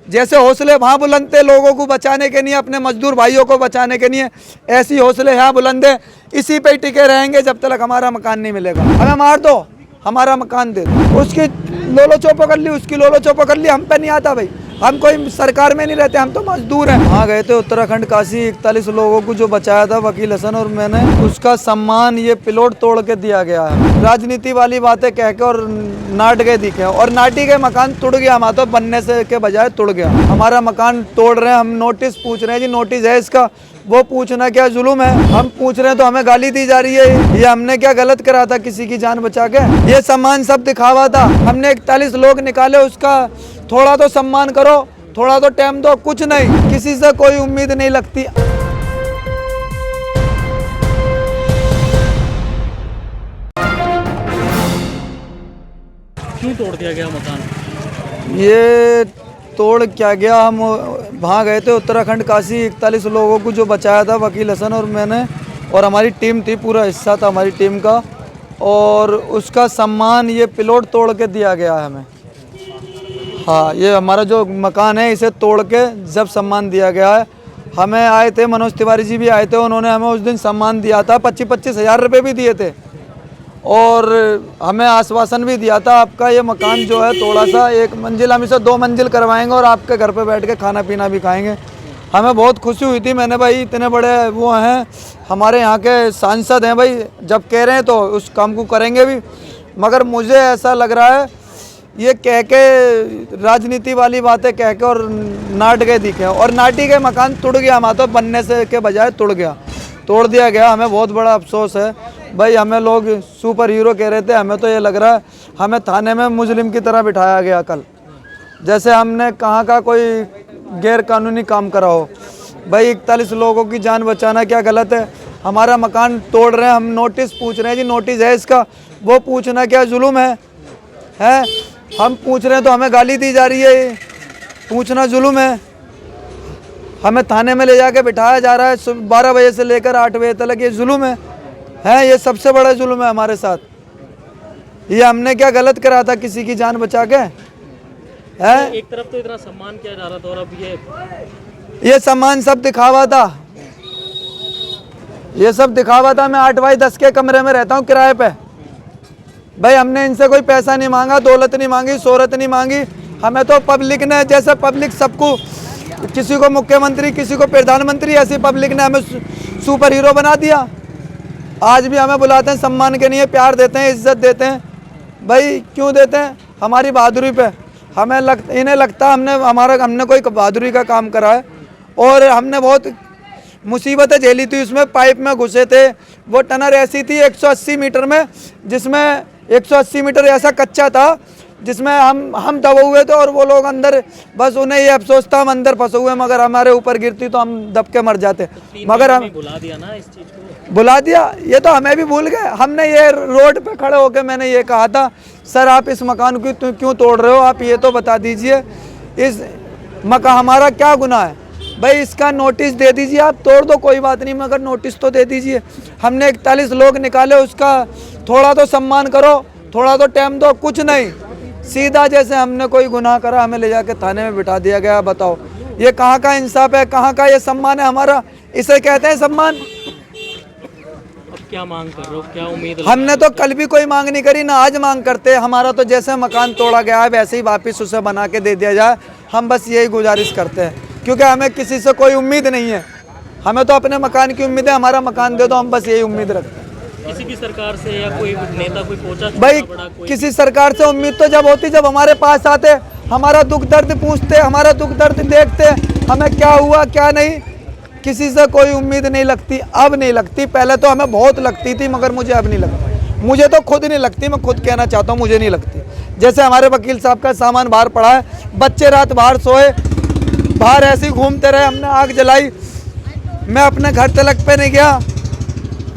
जैसे हौसले वहाँ बुलंद थे लोगों को बचाने के लिए, अपने मजदूर भाइयों को बचाने के लिए, ऐसी हौसले यहाँ बुलंद है। इसी पे टिके रहेंगे जब तक हमारा मकान नहीं मिलेगा। हमें मार दो, हमारा मकान दे दो। उसकी लोलो चोपो कर ली, उसकी लोलो चोपो कर ली, हम पे नहीं आता भाई। हम कोई सरकार में नहीं रहते, हम तो मजदूर हैं। वहाँ गए थे उत्तराखंड काशी, 41 लोगों को जो बचाया था वकील हसन और मैंने, उसका सम्मान ये प्लॉट तोड़ के दिया गया है। राजनीति वाली बातें कह के और नाटके दिखे, और नाटी के मकान टूट गया, हमारा तो बनने से के बजाय टूट गया। हमारा मकान तोड़ रहे हैं, हम नोटिस पूछ रहे हैं जी, नोटिस है इसका, वो पूछना क्या जुल्म है? हम पूछ रहे हैं तो हमें गाली दी जा रही है। ये हमने क्या गलत करा था किसी की जान बचा के? ये सम्मान सब दिखावा था। हमने 41 लोग निकाले, उसका थोड़ा तो सम्मान करो, थोड़ा तो टाइम दो। कुछ नहीं, किसी से कोई उम्मीद नहीं लगती। क्यों तोड़ दिया गया मकान? ये तोड़ क्या गया, हम वहाँ गए थे उत्तराखंड काशी, 41 लोगों को जो बचाया था वकील हसन और मैंने, और हमारी टीम थी, पूरा हिस्सा था हमारी टीम का, और उसका सम्मान ये प्लॉट तोड़ के दिया गया है हमें। हाँ, ये हमारा जो मकान है इसे तोड़ के जब सम्मान दिया गया है। हमें आए थे, मनोज तिवारी जी भी आए थे, उन्होंने हमें उस दिन सम्मान दिया था, 25-25 हज़ार रुपये भी दिए थे, और हमें आश्वासन भी दिया था आपका ये मकान जो है थोड़ा सा 1 मंजिल हम इसे 2 मंजिल करवाएंगे और आपके घर पे बैठ के खाना पीना भी खाएंगे। हमें बहुत खुशी हुई थी। मैंने भाई इतने बड़े वो हैं हमारे यहाँ के सांसद हैं भाई, जब कह रहे हैं तो उस काम को करेंगे भी। मगर मुझे ऐसा लग रहा है ये कह के राजनीति वाली बातें कह के और नाटके दिखे, और नाटी के मकान टूट गया, हमारा तो बनने से के बजाय टूट गया, तोड़ दिया गया। हमें बहुत बड़ा अफसोस है भाई। हमें लोग सुपर हीरो कह रहे थे, हमें तो ये लग रहा है हमें थाने में मुजरिम की तरह बिठाया गया कल, जैसे हमने कहाँ का कोई गैर कानूनी काम करा हो। भाई 41 लोगों की जान बचाना क्या गलत है? हमारा मकान तोड़ रहे हैं, हम नोटिस पूछ रहे हैं जी, नोटिस है इसका, वो पूछना क्या जुल्म है? हम पूछ रहे हैं तो हमें गाली दी जा रही है, पूछना जुल्म है। हमें थाने में ले जाके बिठाया जा रहा है 12 बजे से लेकर 8 बजे तक, ये जुल्म है? ये सबसे बड़ा जुल्म है हमारे साथ। ये हमने क्या गलत करा था किसी की जान बचा के? है एक तरफ तो इतना सम्मान किया जा रहा था, और अब ये सम्मान सब दिखावा था, ये सब दिखावा था। मैं 8x10 के कमरे में रहता हूँ किराए पे भाई। हमने इनसे कोई पैसा नहीं मांगा, दौलत नहीं मांगी, शोहरत नहीं मांगी। हमें तो पब्लिक ने, जैसे पब्लिक सबको, किसी को मुख्यमंत्री, किसी को प्रधानमंत्री, ऐसी पब्लिक ने हमें सुपर हीरो बना दिया। आज भी हमें बुलाते हैं, सम्मान के लिए प्यार देते हैं, इज्जत देते हैं। भाई क्यों देते हैं? हमारी बहादुरी पे। इन्हें लगता हमने कोई बहादुरी का काम करा है, और हमने बहुत मुसीबतें झेली थी। उसमें पाइप में घुसे थे, वो टनर ऐसी थी 180 मीटर में, जिसमें 180 मीटर ऐसा कच्चा था जिसमें हम दबे हुए थे, और वो लोग अंदर, बस उन्हें ये अफसोस था हम अंदर फंसे हुए, मगर हमारे ऊपर गिरती तो हम दब के मर जाते। मगर हम बुला दिया ना इस चीज को, बुला दिया, ये तो हमें भी भूल गए। हमने ये रोड पे खड़े होकर मैंने ये कहा था, सर आप इस मकान को क्यों तोड़ रहे हो? आप ये तो बता दीजिए, इस मकान हमारा क्या गुनाह है? भाई इसका नोटिस दे दीजिए, आप तोड़ दो कोई बात नहीं, मगर नोटिस तो दे दीजिए। हमने 41 लोग निकाले, उसका थोड़ा तो सम्मान करो, थोड़ा तो टाइम दो। कुछ नहीं, सीधा जैसे हमने कोई गुनाह करा हमें ले जाके थाने में बिठा दिया गया। बताओ ये कहाँ का इंसाफ है? कहाँ का ये सम्मान है हमारा? इसे कहते हैं सम्मान? अब क्या मांग कर रहे हो, क्या उम्मीद? हमने तो कल भी कोई मांग नहीं करी, ना आज मांग करते। हमारा तो जैसे मकान तोड़ा गया है वैसे ही वापस उसे बना के दे दिया जाए, हम बस यही गुजारिश करते हैं, क्योंकि हमें किसी से कोई उम्मीद नहीं है। हमें तो अपने मकान की उम्मीद है, हमारा मकान दे दो, हम बस यही उम्मीद रखते हैं। किसी भी सरकार से या कोई नेता कोई पहुंचा भाई किसी सरकार से उम्मीद तो जब होती, जब हमारे पास आते, हमारा दुख दर्द पूछते, हमारा दुख दर्द देखते, हमें क्या हुआ क्या नहीं। किसी से कोई उम्मीद नहीं लगती, अब नहीं लगती। पहले तो हमें बहुत लगती थी, मगर मुझे अब नहीं लगती। मुझे तो खुद नहीं लगती, मैं खुद कहना चाहता हूँ, मुझे नहीं लगती। जैसे हमारे वकील साहब का सामान बाहर पड़ा है, बच्चे रात बाहर सोए, बाहर ऐसे ही घूमते रहे, हमने आग जलाई, मैं अपने घर तलक पे नहीं गया।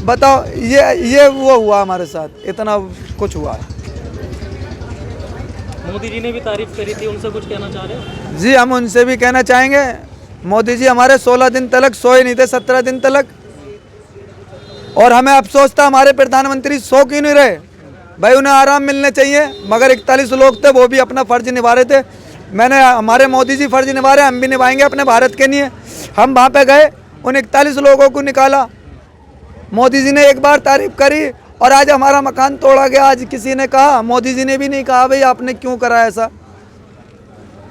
बताओ ये वो हुआ हमारे साथ, इतना कुछ हुआ है। मोदी जी ने भी तारीफ करी थी, उनसे कुछ कहना चाह रहे हो? जी हम उनसे भी कहना चाहेंगे। मोदी जी हमारे 16 दिन तक सोए नहीं थे, 17 दिन तक, और हमें अफसोस था हमारे प्रधानमंत्री सो क्यों नहीं रहे। भाई उन्हें आराम मिलने चाहिए, मगर 41 लोग थे, वो भी अपना फर्ज निभा रहे थे। मैंने हमारे मोदी जी फर्ज निभा रहे हैं, हम भी निभाएंगे अपने भारत के लिए। हम वहाँ पे गए, उन 41 लोगों को निकाला, मोदी जी ने एक बार तारीफ करी और आज हमारा मकान तोड़ा गया। आज किसी ने कहा, मोदी जी ने भी नहीं कहा भाई आपने क्यों करा ऐसा।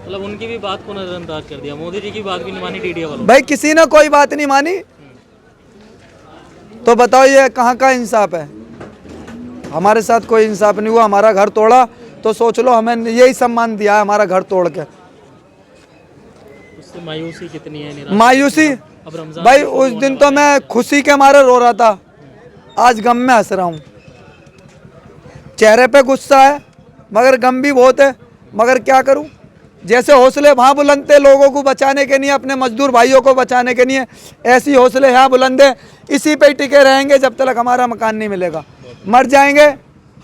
मतलब उनकी भी बात को नजरअंदाज कर दिया, मोदी जी की बात भी नहीं मानी टीडीए वालों। भाई किसी ने कोई बात नहीं मानी तो बताओ ये कहाँ का इंसाफ है। हमारे साथ कोई इंसाफ नहीं हुआ, हमारा घर तोड़ा तो सोच लो हमें यही सम्मान दिया है हमारा घर तोड़ के। उससे मायूसी कितनी है, निराशा मायूसी अब रमजान भाई उस दिन तो मैं खुशी के मारे रो रहा था, आज गम में हंस रहा हूँ। चेहरे पे गुस्सा है मगर गम भी बहुत है, मगर क्या करूँ। जैसे हौसले वहाँ बुलंद थे लोगों को बचाने के लिए, अपने मजदूर भाइयों को बचाने के लिए, ऐसी हौसले यहाँ बुलंद है। इसी पे ही टिके रहेंगे जब तक हमारा मकान नहीं मिलेगा। मर जाएंगे,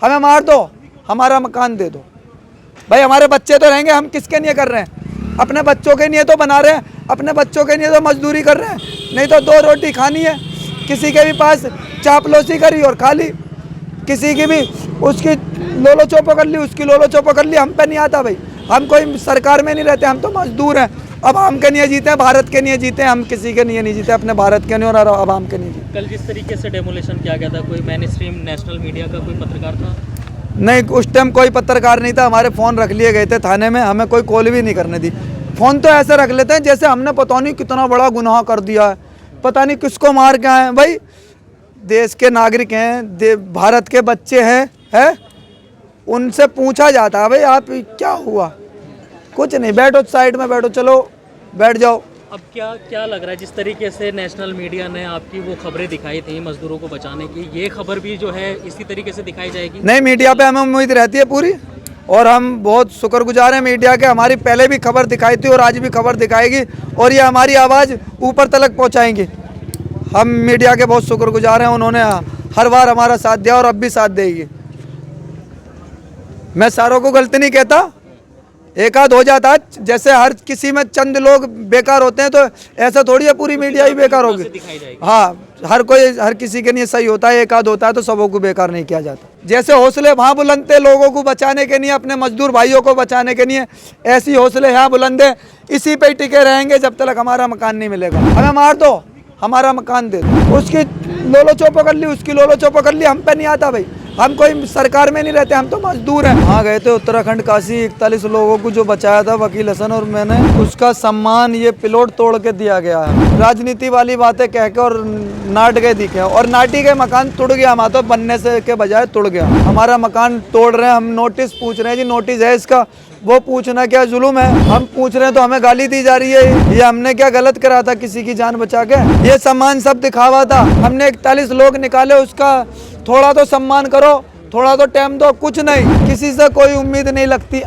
हमें मार दो, हमारा मकान दे दो। भाई हमारे बच्चे तो रहेंगे, हम किसके लिए कर रहे हैं? अपने बच्चों के लिए तो बना रहे हैं, अपने बच्चों के लिए तो मजदूरी कर रहे हैं। नहीं तो 2 रोटी खानी है, किसी के भी पास चापलूसी करी और खा ली, किसी की भी उसकी लोलो चोपो कर ली, उसकी लोलो चोपो कर ली। हम पे नहीं आता भाई, हम कोई सरकार में नहीं रहते, हम तो मजदूर हैं। अब हम के लिए जीते हैं, भारत के लिए जीते हैं, हम किसी के लिए नहीं जीते, अपने भारत के लिए और आवाम के लिए जीते। कल जिस तरीके से डेमोलेशन किया गया था, कोई मेन स्ट्रीम नेशनल मीडिया का कोई पत्रकार था? नहीं, उस टाइम कोई पत्रकार नहीं था। हमारे फ़ोन रख लिए गए थे थाने में, हमें कोई कॉल भी नहीं करने दी। फ़ोन तो ऐसे रख लेते हैं जैसे हमने पता नहीं कितना बड़ा गुनाह कर दिया है, पता नहीं किसको मार के आए हैं। भाई देश के नागरिक हैं, भारत के बच्चे हैं, उनसे पूछा जाता है भाई आप क्या हुआ, कुछ नहीं, बैठो साइड में बैठो, चलो बैठ जाओ। अब क्या लग रहा है, जिस तरीके से नेशनल मीडिया ने आपकी वो खबरें दिखाई थी मजदूरों को बचाने की, ये खबर भी जो है इसी तरीके से दिखाई जाएगी? नहीं, मीडिया पे हमें उम्मीद रहती है पूरी, और हम बहुत शुक्रगुजार हैं मीडिया के। हमारी पहले भी खबर दिखाई थी और आज भी खबर दिखाएगी, और ये हमारी आवाज़ ऊपर तक पहुँचाएंगी। हम मीडिया के बहुत शुक्रगुजार हैं, उन्होंने हर बार हमारा साथ दिया और अब भी साथ देगी। मैं सारों को गलती नहीं कहता, एक आध हो जाता, जैसे हर किसी में चंद लोग बेकार होते हैं तो ऐसा थोड़ी है पूरी मीडिया ही बेकार होगी। हाँ, हर किसी के लिए सही होता है, एक आध होता है तो सबों को बेकार नहीं किया जाता। जैसे हौसले वहाँ बुलंद थे लोगों को बचाने के लिए, अपने मजदूर भाइयों को बचाने के लिए, ऐसी हौसले यहाँ बुलंद है। इसी पे ही टिके रहेंगे जब तक हमारा मकान नहीं मिलेगा। हमें मार दो, हमारा मकान दे दो। उसकी लोलो चोपो कर ली, उसकी लोलो चोपो कर ली, हम पे नहीं आता भाई, हम कोई सरकार में नहीं रहते, हम तो मजदूर हैं। वहाँ गए थे उत्तराखंड काशी, 41 लोगों को जो बचाया था वकील हसन और मैंने, उसका सम्मान ये प्लॉट तोड़ के दिया गया है। राजनीति वाली बातें कह के और नाट गए दिखे, और नाटी के मकान टूट गया, हमारा तो बनने से के बजाय टूट गया। हमारा मकान तोड़ रहे हैं, हम नोटिस पूछ रहे हैं जी, नोटिस है इसका, वो पूछना क्या जुल्म है? हम पूछ रहे हैं तो हमें गाली दी जा रही है। ये हमने क्या गलत करा था किसी की जान बचा के? ये सम्मान सब दिखावा था। हमने 41 लोग निकाले, उसका थोड़ा तो सम्मान करो, थोड़ा तो टाइम दो। कुछ नहीं, किसी से कोई उम्मीद नहीं लगती।